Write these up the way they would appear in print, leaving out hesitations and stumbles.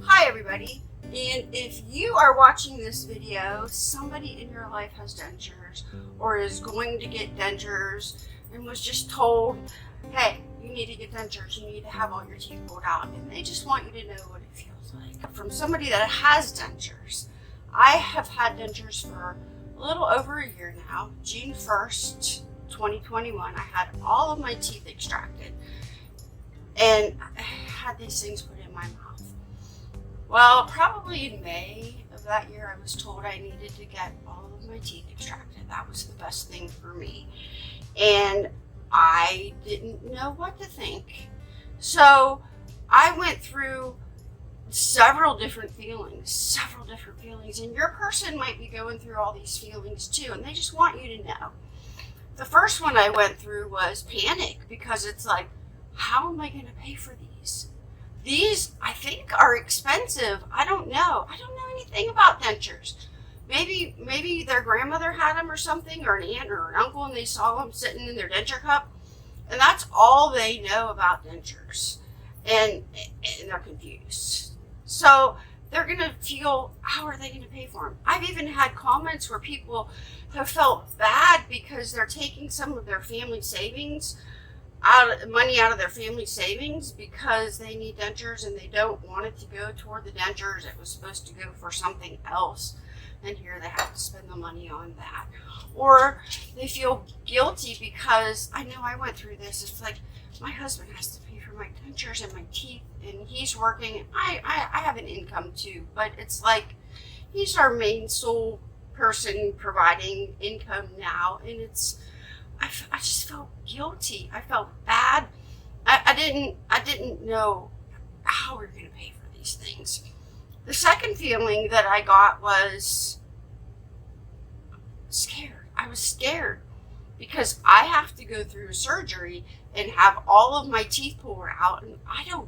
Hi everybody, and if you are watching this video, somebody in your life has dentures or is going to get dentures and was just told, hey, you need to get dentures, you need to have all your teeth pulled out, and they just want you to know what it feels like. From somebody that has dentures, I have had dentures for a little over a year now. June 1st, 2021, I had all of my teeth extracted and I had these things put in my mouth. Well, probably in May of that year, I was told I needed to get all of my teeth extracted. That was the best thing for me. And I didn't know what to think. So I went through several different feelings, and your person might be going through all these feelings too, and they just want you to know. The first one I went through was panic, because it's like, how am I going to pay for these? These, I think, are expensive. I don't know. I don't know anything about dentures. Maybe their grandmother had them or something, or an aunt or an uncle, and they saw them sitting in their denture cup. And that's all they know about dentures. And they're confused. So they're going to feel, how are they going to pay for them? I've even had comments where people have felt bad because they're taking some of their family savings, money out of their family savings, because they need dentures and they don't want it to go toward the dentures. It was supposed to go for something else, and here they have to spend the money on that. Or they feel guilty because, I know I went through this, it's like, my husband has to pay for my dentures and my teeth, and he's working. I have an income too, but it's like, he's our main sole person providing income now, and it's, I just felt guilty. I felt bad. I didn't know how we were going to pay for these things. The second feeling that I got was scared. I was scared because I have to go through surgery and have all of my teeth pulled out, and I don't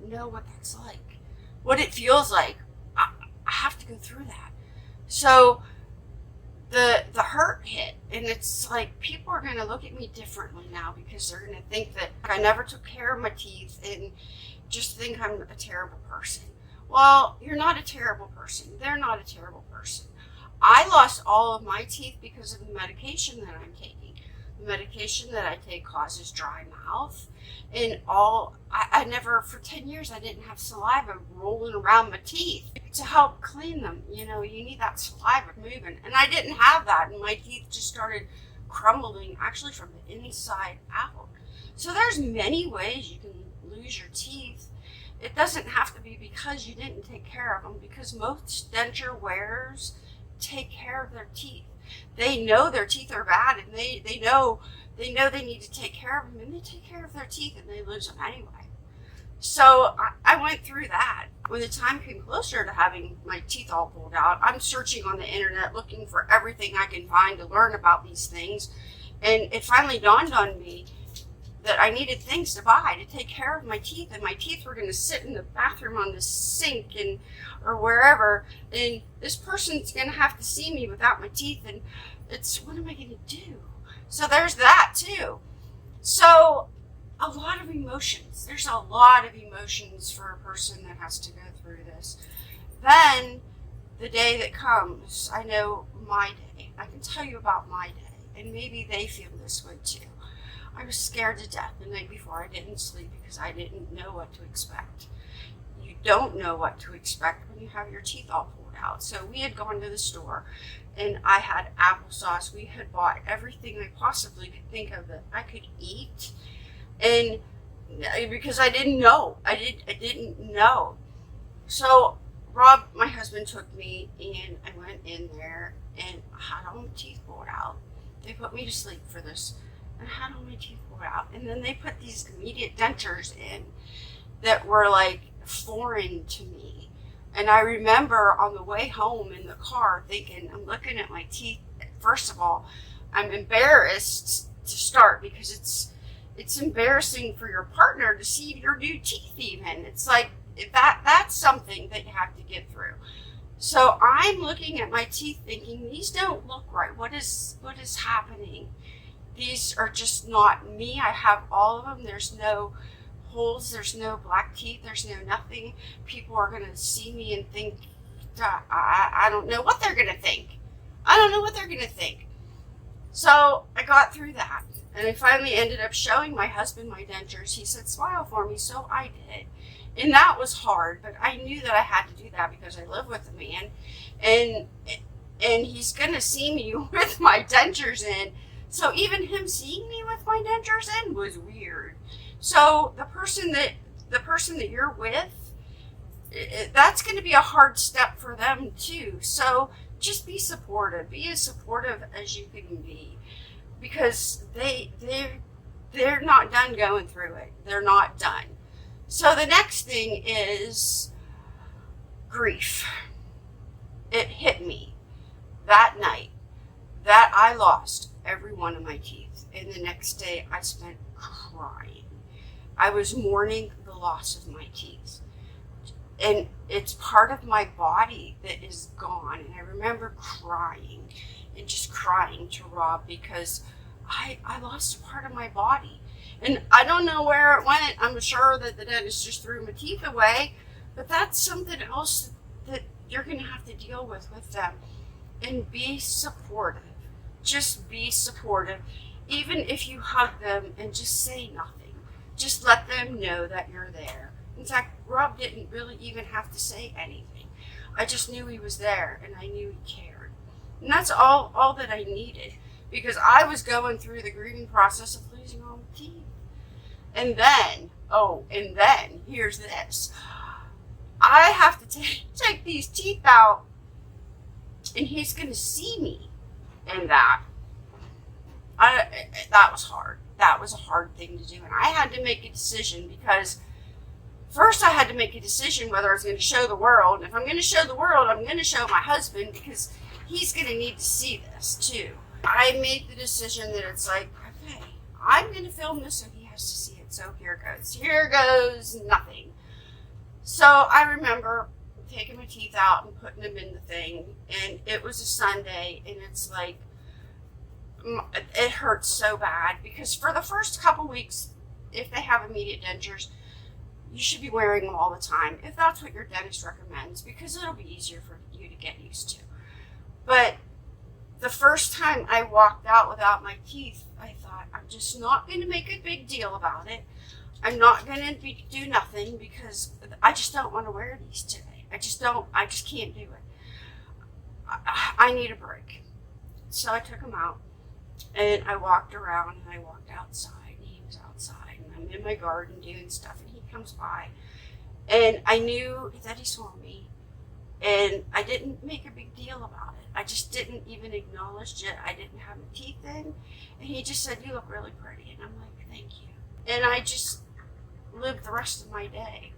know what that's like, what it feels like. I have to go through that. So the hurt hit, and it's like, people are going to look at me differently now because they're going to think that I never took care of my teeth and just think I'm a terrible person. Well, you're not a terrible person. They're not a terrible person. I lost all of my teeth because of the medication that I'm taking. The medication that I take causes dry mouth, and I never, for 10 years, I didn't have saliva rolling around my teeth to help clean them. You know, you need that saliva moving, and I didn't have that, and my teeth just started crumbling, actually from the inside out. So there's many ways you can lose your teeth. It doesn't have to be because you didn't take care of them, because most denture wearers take care of their teeth. They know their teeth are bad, and they know they need to take care of them, and they take care of their teeth, and they lose them anyway. So I went through that. When the time came closer to having my teeth all pulled out, I'm searching on the internet looking for everything I can find to learn about these things, and it finally dawned on me that I needed things to buy to take care of my teeth, and my teeth were going to sit in the bathroom on the sink or wherever, and this person's going to have to see me without my teeth, and it's, what am I going to do? So there's that too. So a lot of emotions. There's a lot of emotions for a person that has to go through this. Then the day that comes, I know my day. I can tell you about my day, and maybe they feel this way too. I was scared to death the night before. I didn't sleep because I didn't know what to expect. You don't know what to expect when you have your teeth all pulled out. So we had gone to the store, and I had applesauce. We had bought everything I possibly could think of that I could eat, and because I didn't know. I didn't know. So Rob, my husband, took me, and I went in there and had all my teeth pulled out. They put me to sleep for this. I had all my teeth pulled out, and then they put these immediate dentures in that were like foreign to me. And I remember on the way home in the car thinking, I'm looking at my teeth. First of all, I'm embarrassed to start, because it's embarrassing for your partner to see your new teeth even. It's like, that's something that you have to get through. So I'm looking at my teeth thinking, these don't look right. What is happening? These are just not me. I have all of them. There's no holes, there's no black teeth, there's no nothing. People are going to see me and think, I don't know what they're going to think. I don't know what they're going to think. So I got through that, and I finally ended up showing my husband my dentures. He said, smile for me, so I did. And that was hard, but I knew that I had to do that because I live with a man, and he's going to see me with my dentures in. So even him seeing me with my dentures in was weird. So the person that you're with, that's going to be a hard step for them too. So just be supportive. Be as supportive as you can be, because they're not done going through it. They're not done. So the next thing is grief. It hit me that night that I lost every one of my teeth, and the next day I spent crying. I was mourning the loss of my teeth, and it's part of my body that is gone. And I remember crying and just crying to Rob because I lost a part of my body, and I don't know where it went. I'm sure that the dentist just threw my teeth away, but that's something else that you're going to have to deal with them. And be supportive. Just be supportive. Even if you hug them and just say nothing, just let them know that you're there. In fact, Rob didn't really even have to say anything. I just knew he was there, and I knew he cared. And that's all that I needed, because I was going through the grieving process of losing all my teeth. And then, here's this. I have to take these teeth out, and he's going to see me in that. That was hard. That was a hard thing to do. And I had to make a decision, because first I had to make a decision whether I was going to show the world. And if I'm going to show the world, I'm going to show my husband, because he's going to need to see this too. I made the decision that it's like, okay, I'm going to film this so he has to see it. So here goes. Here goes nothing. So I remember taking my teeth out and putting them in the thing, and it was a Sunday, and it's like, it hurts so bad, because for the first couple weeks, if they have immediate dentures, you should be wearing them all the time, if that's what your dentist recommends, because it'll be easier for you to get used to. But the first time I walked out without my teeth, I thought, I'm just not going to make a big deal about it. I'm not going to do nothing, because I just don't want to wear these today. I just can't do it. I need a break. So I took him out, and I walked around, and I walked outside, and he was outside, and I'm in my garden doing stuff, and he comes by, and I knew that he saw me, and I didn't make a big deal about it. I just didn't even acknowledge it. I didn't have my teeth in, and he just said, you look really pretty, and I'm like, thank you. And I just lived the rest of my day.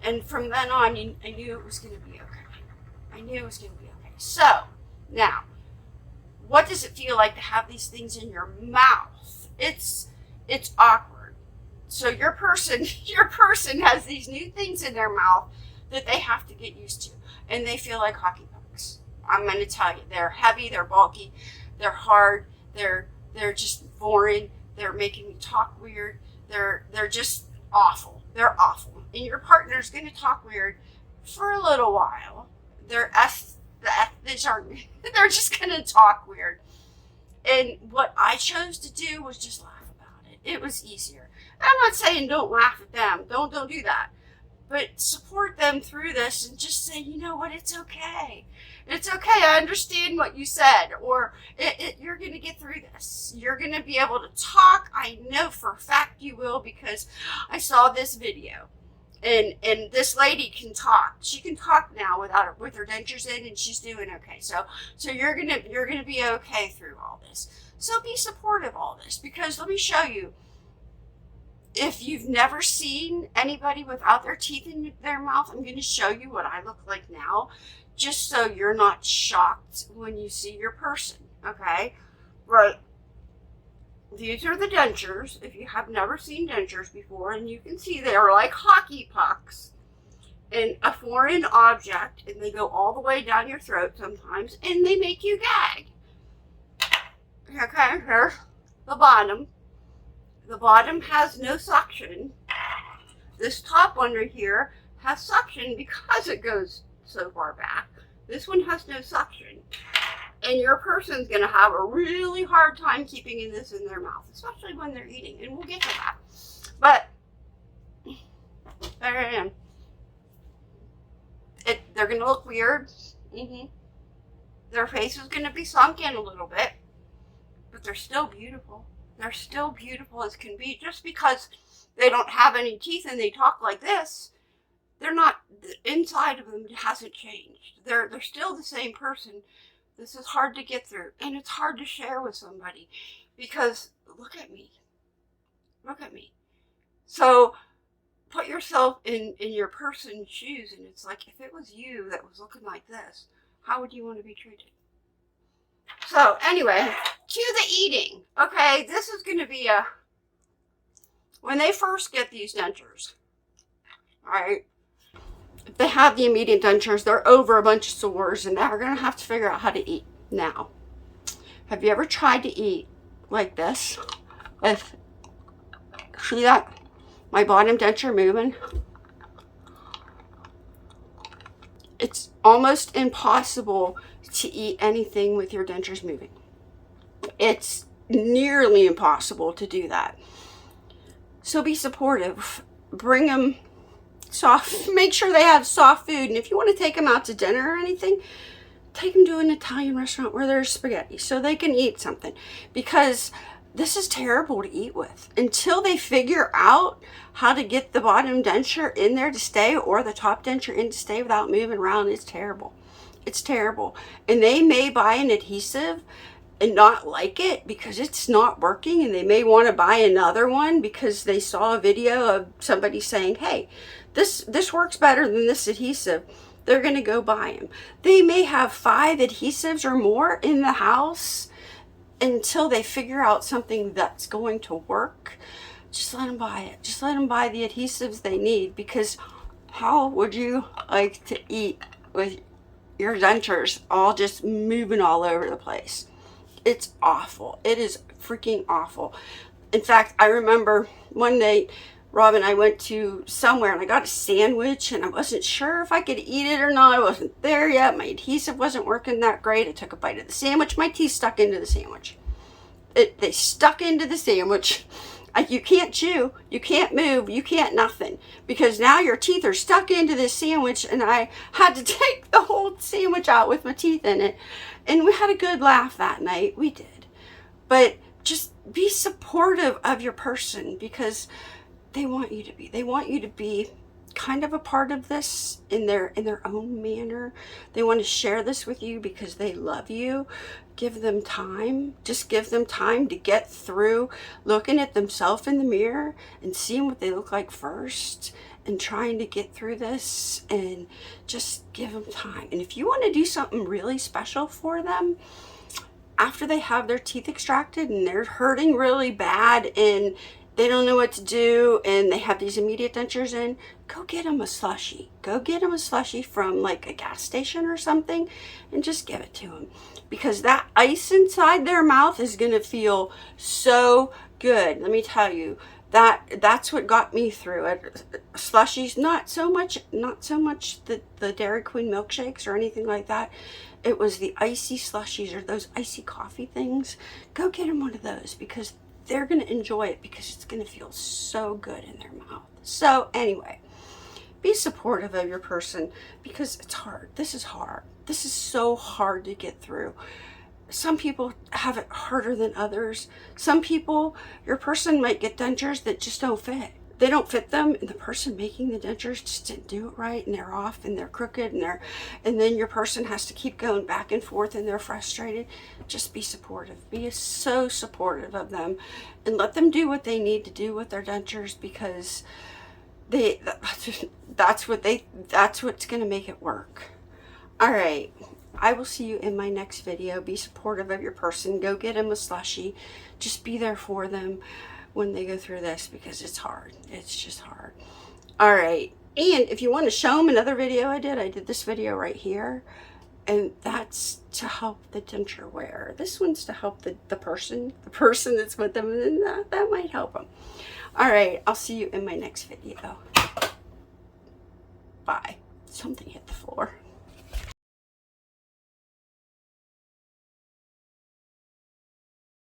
And from then on, I knew it was going to be okay. I knew it was going to be okay. So, now, what does it feel like to have these things in your mouth? It's awkward. So your person has these new things in their mouth that they have to get used to. And they feel like hockey pucks. I'm going to tell you, they're heavy, they're bulky, they're hard, they're just boring, they're making me talk weird, they're just awful. They're awful. And your partner's going to talk weird for a little while. They're just going to talk weird. And what I chose to do was just laugh about it. It was easier. I'm not saying don't laugh at them. Don't do that. But support them through this and just say, you know what, it's okay. It's okay. I understand what you said. Or you're going to get through this. You're going to be able to talk. I know for a fact you will, because I saw this video. And this lady can talk. She can talk now with her dentures in, and she's doing okay. So you're gonna be okay through all this. So be supportive of all this, because let me show you. If you've never seen anybody without their teeth in their mouth, I'm going to show you what I look like now, just so you're not shocked when you see your person. Okay, right. These are the dentures, if you have never seen dentures before, and you can see they are like hockey pucks and a foreign object, and they go all the way down your throat sometimes, and they make you gag. Okay, here's the bottom. The bottom has no suction, This top one right here has suction because it goes so far back. This one has no suction. And your person's going to have a really hard time keeping this in their mouth, especially when they're eating. And we'll get to that. But there I am. They're going to look weird. Their face is going to be sunk in a little bit. But they're still beautiful. They're still beautiful as can be. Just because they don't have any teeth and they talk like this, they're not, the inside of them hasn't changed. They're still the same person. This is hard to get through, and it's hard to share with somebody because look at me. Look at me. So put yourself in your person's shoes, and it's like, if it was you that was looking like this, how would you want to be treated? So anyway, to the eating. Okay, this is going to be when they first get these dentures, all right, if they have the immediate dentures, they're over a bunch of sores, and they're going to have to figure out how to eat. Now, have you ever tried to eat like this? See that? My bottom denture moving? It's almost impossible to eat anything with your dentures moving. It's nearly impossible to do that. So be supportive. Bring them soft, make sure they have soft food. And if you want to take them out to dinner or anything, take them to an Italian restaurant where there's spaghetti so they can eat something, because this is terrible to eat with. Until they figure out how to get the bottom denture in there to stay, or the top denture in to stay without moving around, it's terrible. It's terrible. And they may buy an adhesive and not like it because it's not working, and they may want to buy another one because they saw a video of somebody saying, hey, this works better than this adhesive. They're going to go buy them. They may have 5 adhesives or more in the house until they figure out something that's going to work. Just let them buy it. Just let them buy the adhesives they need, because how would you like to eat with your dentures all just moving all over the place? It's awful. It is freaking awful. In fact, I remember one day Rob and I went to somewhere and I got a sandwich and I wasn't sure if I could eat it or not. I wasn't there yet. My adhesive wasn't working that great. I took a bite of the sandwich. My teeth stuck into the sandwich. They stuck into the sandwich. You can't chew. You can't move. You can't nothing. Because now your teeth are stuck into this sandwich, and I had to take the whole sandwich out with my teeth in it. And we had a good laugh that night. We did. But just be supportive of your person, because they want you to be. They want you to be kind of a part of this in their own manner. They want to share this with you because they love you. Give them time. Just give them time to get through looking at themselves in the mirror and seeing what they look like first, and trying to get through this, and just give them time. And if you want to do something really special for them after they have their teeth extracted and they're hurting really bad and they don't know what to do and they have these immediate dentures in, go get them a slushie. Go get them a slushie from like a gas station or something and just give it to them, because that ice inside their mouth is going to feel so good. Let me tell you, that's what got me through it. Slushies, not so much the Dairy Queen milkshakes or anything like that. It was the icy slushies, or those icy coffee things. Go get them one of those, because they're going to enjoy it, because it's going to feel so good in their mouth. So anyway, be supportive of your person, because it's hard. This is hard. This is so hard to get through. Some people have it harder than others. Some people, your person might get dentures that just don't fit. They don't fit them, and the person making the dentures just didn't do it right, and they're off, and they're crooked, and then your person has to keep going back and forth, and they're frustrated. Just be supportive. Be so supportive of them, and let them do what they need to do with their dentures, because that's what's going to make it work. All right. I will see you in my next video. Be supportive of your person. Go get them a slushie. Just be there for them when they go through this, because it's hard. It's just hard. All right. And if you want to show them another video I did this video right here. And that's to help the denture wearer. This one's to help the person that's with them. And that might help them. All right. I'll see you in my next video. Bye. Something hit the floor.